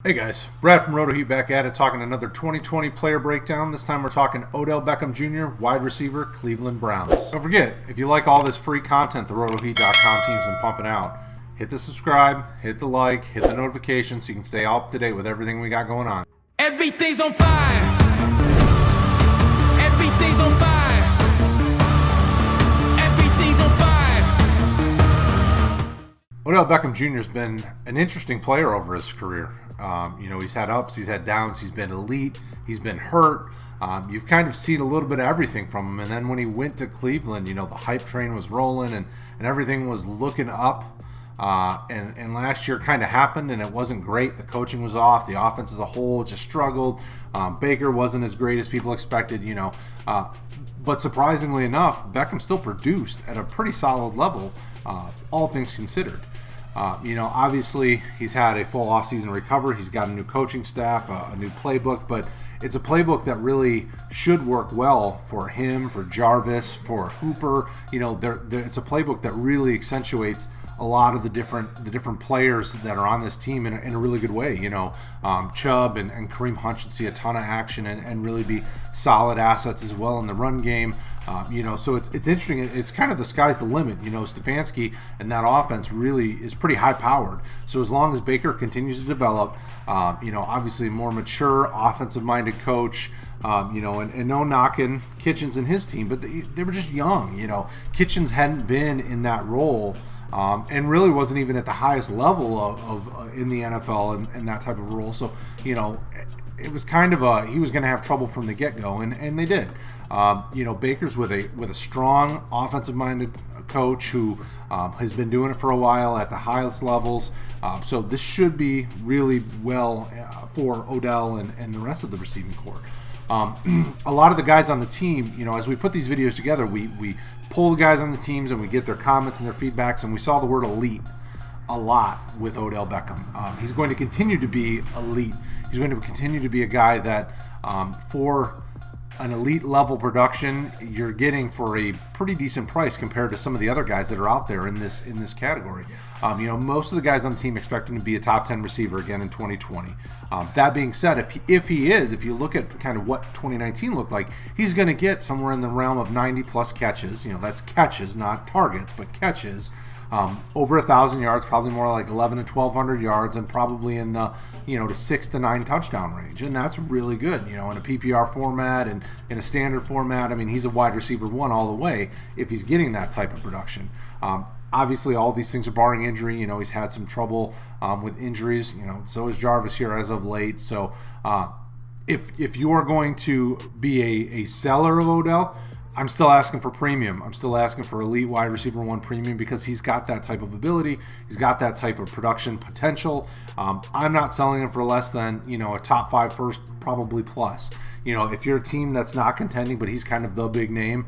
Hey guys, Brad from RotoHeat back at it, talking another 2020 player breakdown. This time we're talking Odell Beckham Jr., wide receiver, Cleveland Browns. Don't forget, if you like all this free content the RotoHeat.com team's been pumping out, hit the subscribe, hit the like, hit the notification so you can stay up to date with everything we got going on. Everything's on fire. Everything's on fire. Everything's on fire. Odell Beckham Jr. has been an interesting player over his career. He's had ups, he's had downs, he's been elite, he's been hurt. You've kind of seen a little bit of everything from him. And then when he went to Cleveland, the hype train was rolling and everything was looking up. And last year kind of happened and it wasn't great. The coaching was off. The offense as a whole just struggled. Baker wasn't as great as people expected, but surprisingly enough, Beckham still produced at a pretty solid level, all things considered. Obviously he's had a full offseason recovery. He's got a new coaching staff, a new playbook, but it's a playbook that really should work well for him, for Jarvis, for Hooper. It's a playbook that really accentuates a lot of the different players that are on this team in a really good way. Chubb and Kareem Hunt should see a ton of action and really be solid assets as well in the run game. So it's interesting. It's kind of the sky's the limit. Stefanski and that offense really is pretty high powered. So as long as Baker continues to develop, obviously a more mature offensive minded coach, and no knocking Kitchens and his team, but they were just young. Kitchens hadn't been in that role. And really wasn't even at the highest level of in the NFL and that type of role. So, it was kind of he was going to have trouble from the get-go, and they did. Baker's with a strong offensive-minded coach who has been doing it for a while at the highest levels. So this should be really well for Odell and the rest of the receiving corps. A lot of the guys on the team, as we put these videos together, we pull the guys on the teams and we get their comments and their feedbacks, and we saw the word elite a lot with Odell Beckham. He's going to continue to be elite. He's going to continue to be a guy that for an elite level production you're getting for a pretty decent price compared to some of the other guys that are out there in this category. Most of the guys on the team expect him to be a top 10 receiver again in 2020. That being said, if you look at kind of what 2019 looked like, he's going to get somewhere in the realm of 90 plus catches. That's catches, not targets, but catches. Over 1,000 yards, probably more like 11 to 1,200 yards, and probably in the to 6 to 9 touchdown range, and that's really good. In a PPR format and in a standard format, he's a wide receiver one all the way if he's getting that type of production. Obviously, all these things are barring injury. He's had some trouble with injuries. So is Jarvis here as of late. So if you are going to be a seller of Odell, I'm still asking for premium. I'm still asking for elite wide receiver one premium because he's got that type of ability. He's got that type of production potential. I'm not selling him for less than a top 5 first, probably plus. If you're a team that's not contending, but he's kind of the big name,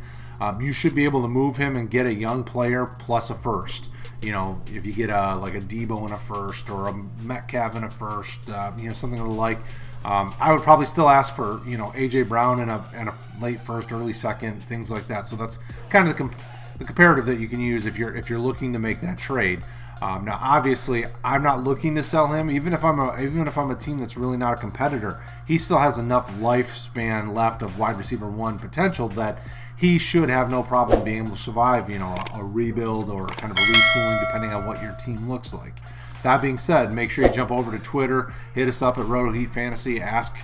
you should be able to move him and get a young player plus a first. If you get like a Debo in a first or a Metcalf in a first, something of the like. I would probably still ask for AJ Brown and a late first, early second, things like that. So that's kind of the comparative that you can use if you're looking to make that trade. Now, obviously, I'm not looking to sell him. Even if I'm a team that's really not a competitor, he still has enough lifespan left of wide receiver one potential that he should have no problem being able to survive a rebuild or kind of a retooling depending on what your team looks like. That being said, make sure you jump over to Twitter, hit us up at RotoHeat Fantasy, ask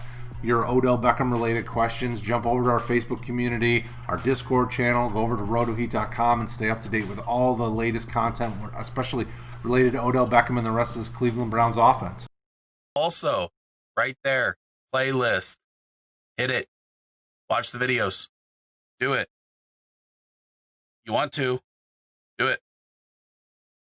your Odell Beckham related questions, jump over to our Facebook community, our Discord channel, go over to RotoHeat.com and stay up to date with all the latest content, especially related to Odell Beckham and the rest of this Cleveland Browns offense. Also, right there, playlist. Hit it. Watch the videos. Do it. You want to. Do it.